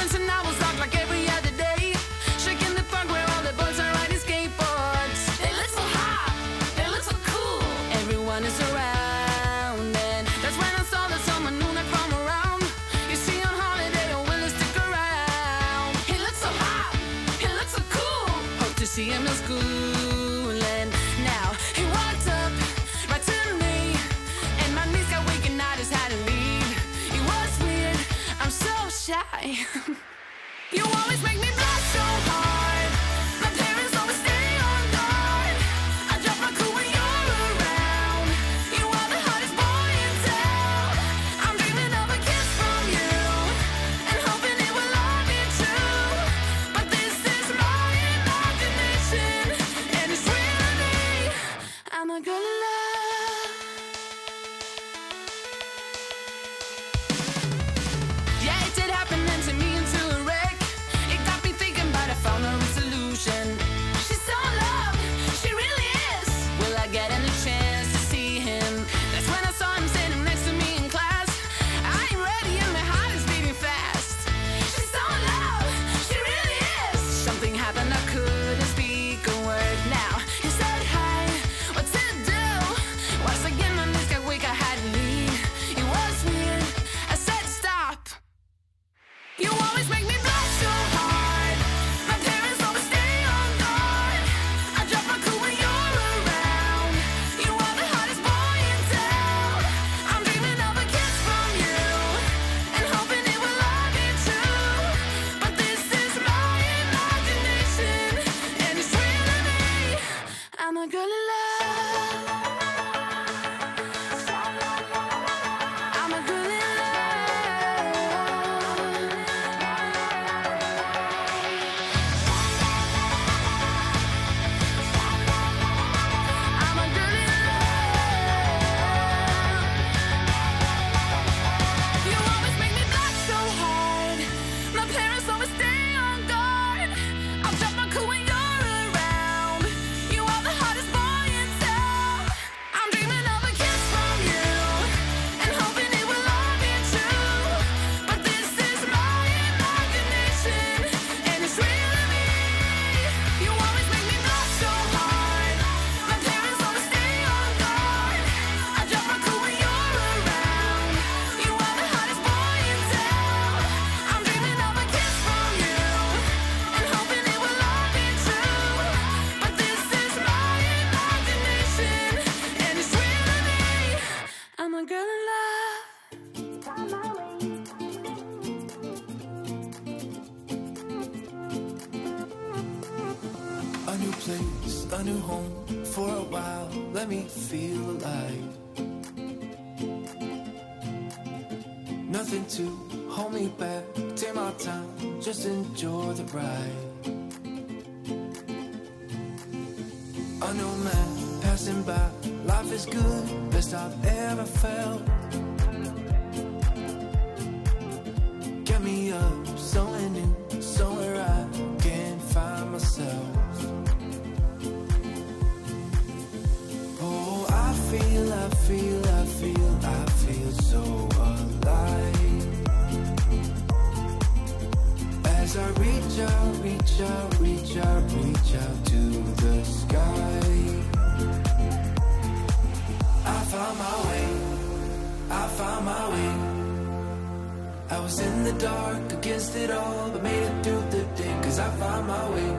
once and I was locked like every other day. Shaking the park where all the boys are riding skateboards. They look so hot, they look so cool. Everyone is around, and that's when I saw that someone new not from around. You see on holiday, oh, will he stick around? He looks so hot, he looks so cool. Hope to see him in school, and now he walked up right to me, and my knees got weak and I just had to leave. It was weird, I'm so shy. You always make me blush so hard. My parents always stay on guard. I drop my cool when you're around. You are the hottest boy in town. I'm dreaming of a kiss from you and hoping it will all be true. But this is my imagination, and it's real to me. I'm a girl in love. Yeah, it did happen and to me into a wreck. It got me thinking, but I found a resolution. She's so in love, she really is. Will I get any chance to see him? That's when I saw him standing next to me in class. I ain't ready and my heart is beating fast. She's so in love, she really is. Something happened, I couldn't speak a word. Now he said hi, what to do? Once again my knees got weak, I had to leave. It was weird, I said stop. You always make me blush so hard. My parents always stay on guard. I drop my cool when you're around. You are the hottest boy in town. I'm dreaming of a kiss from you and hoping it will all be true. But this is my imagination, and it's real to me. I'm a girl in love. I'm a girl in love. I'm a girl in love. You always make me blush so hard. My parents always stay on guard. I'll drop my cool when you're around. You are the hottest boy in town. I'm dreaming of a kiss from you and hoping it will all be true. But this is my imagination, and it's real to me. You always make me blush so hard. My parents always stay on guard. I drop my cool when you're around. You are the hottest boy in town. I'm dreaming of a kiss from you and hoping it will all be true. But this is my imagination, and it's real to me. I'm a girl in love. A new place, a new home. For a while, let me feel alive. Nothing to hold me back. Take my time, just enjoy the ride. A new man passing by. Life is good, best I've ever felt. Get me up, somewhere new, somewhere I can find myself. Oh, I feel so alive. As I reach out to the sky. I found my way. I was in the dark against it all, but made it through the day. Cause I found my way.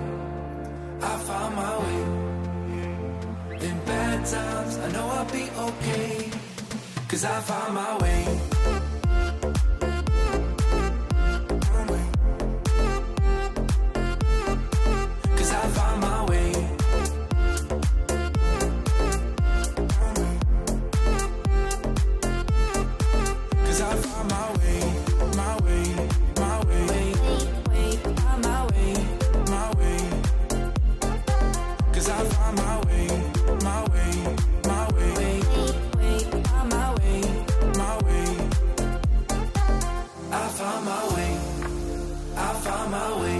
In bad times, I know I'll be okay. Cause I found my way. Cause I found my way. Cause I found my way. My way. My way. My way. My way. Cause I found my way. My way. My way. My way. My way. I found my way. I found my way.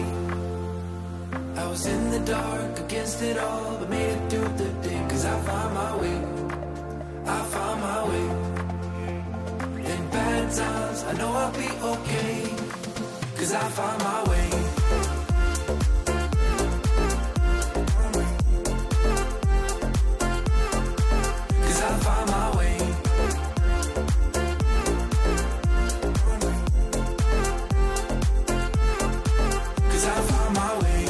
I was in the dark against it all, but made it through the day. Cause I found my way. I found my way. In bad times, I know I'll be okay. Cause 'cause I found my way. 'Cause I found my way. 'Cause I found my way,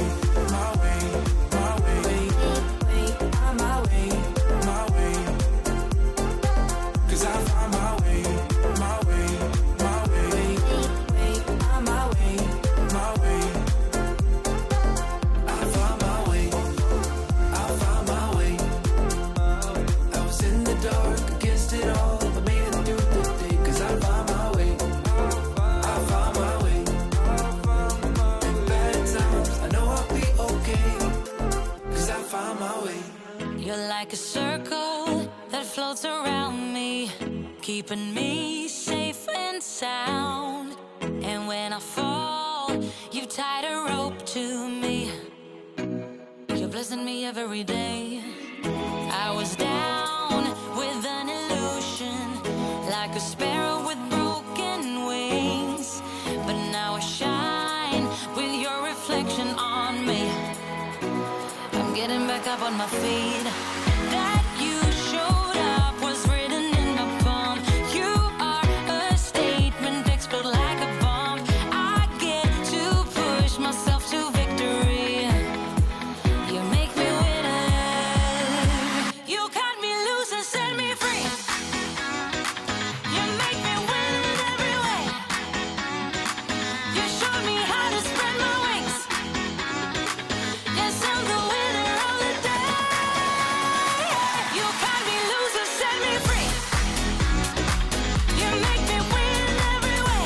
my way, my way, on my way, my way. 'Cause I found my way, my way, my way, on my way, my way. I found my way, I found my way. I was in the dark against it all, but made it through the day. 'Cause I found my way, I found my way. In bad times, I know I'll be okay. 'Cause I found my way. You're like a circle that floats around me, keeping me safe and sound. And when I fall, you tied a rope to me. You're blessing me every day. I was down with an illusion, like a sparrow with broken wings. But now I shine with your reflection on me. I'm getting back up on my feet. That you showed up was written in my palm. You are a statement, explode like a bomb. I get to push myself to victory. You make me winner. You cut me loose and set me free. You make me win in every way. You showed me how to spread my wings. Yes, I'm the winner of the day. You cut me loose and set me free. You make me win in every way.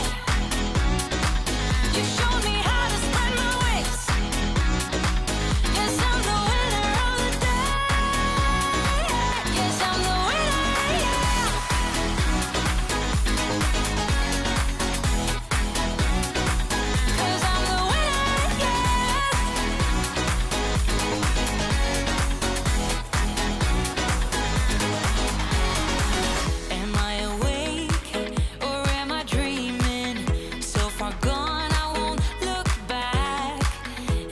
You showed me how to spread my wings. Yes, I'm the winner of the day. Yes, I'm the winner, yeah. 'Cause I'm the winner, yes. Am I awake or am I dreaming? So far gone, I won't look back.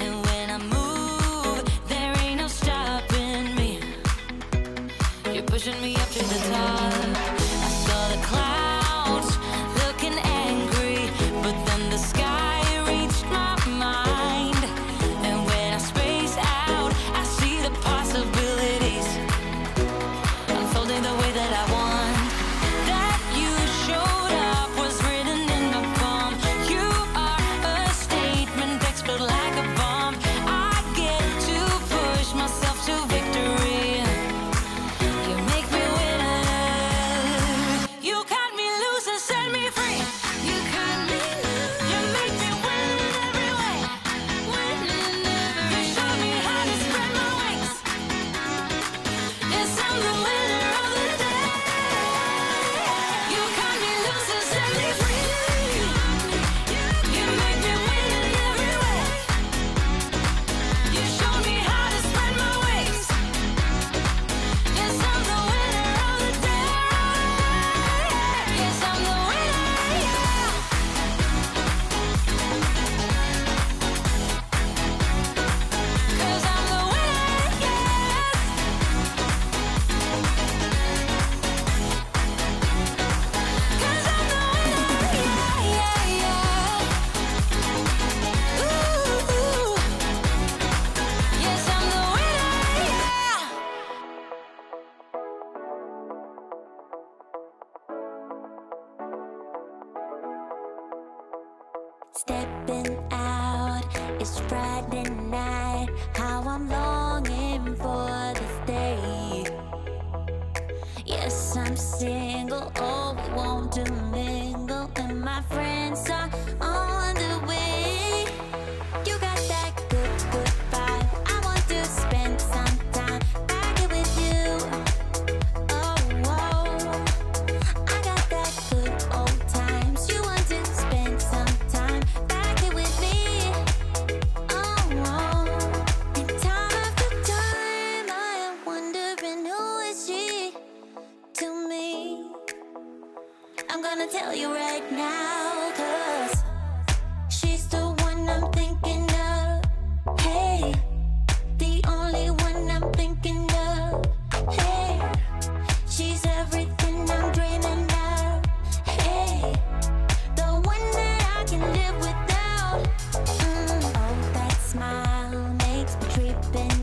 And when I move, there ain't no stopping me. You're pushing me up to the top. I saw the clouds looking angry, but then the sky reached my mind. And when I space out, I see the possibilities unfolding the way that I want. That you showed up was written in my palm. You are a statement, explode like a bomb. I get to push myself to victory. You make me winner. You cut me loose and set me free. You cut me loose. You make me win in every way. Win in every way. You show me how to spread my wings. Yes, I'm the winner of the day. You cut me loose and set me free. You make me win in every way. You show me how to spread my wings. Yes, I'm the winner of the day. Yes, I'm the winner, yeah. 'Cause I'm the winner, yes. 'Cause I'm the winner, yeah, yeah, yeah. Ooh, yes, I'm the winner, yeah. Stepping out, it's Friday night. How I'm longing for this day. Yes, I'm single, oh, we want to mingle, and my friends are on the way. You got that good, good vibe. I want to spend some time back here with you. Oh, whoa. I got that good old times. You want to spend some time back here with me. Oh, whoa. And time after time, I am wondering who is she to me. I'm gonna tell you right now, 'cause she's the tricks be tripping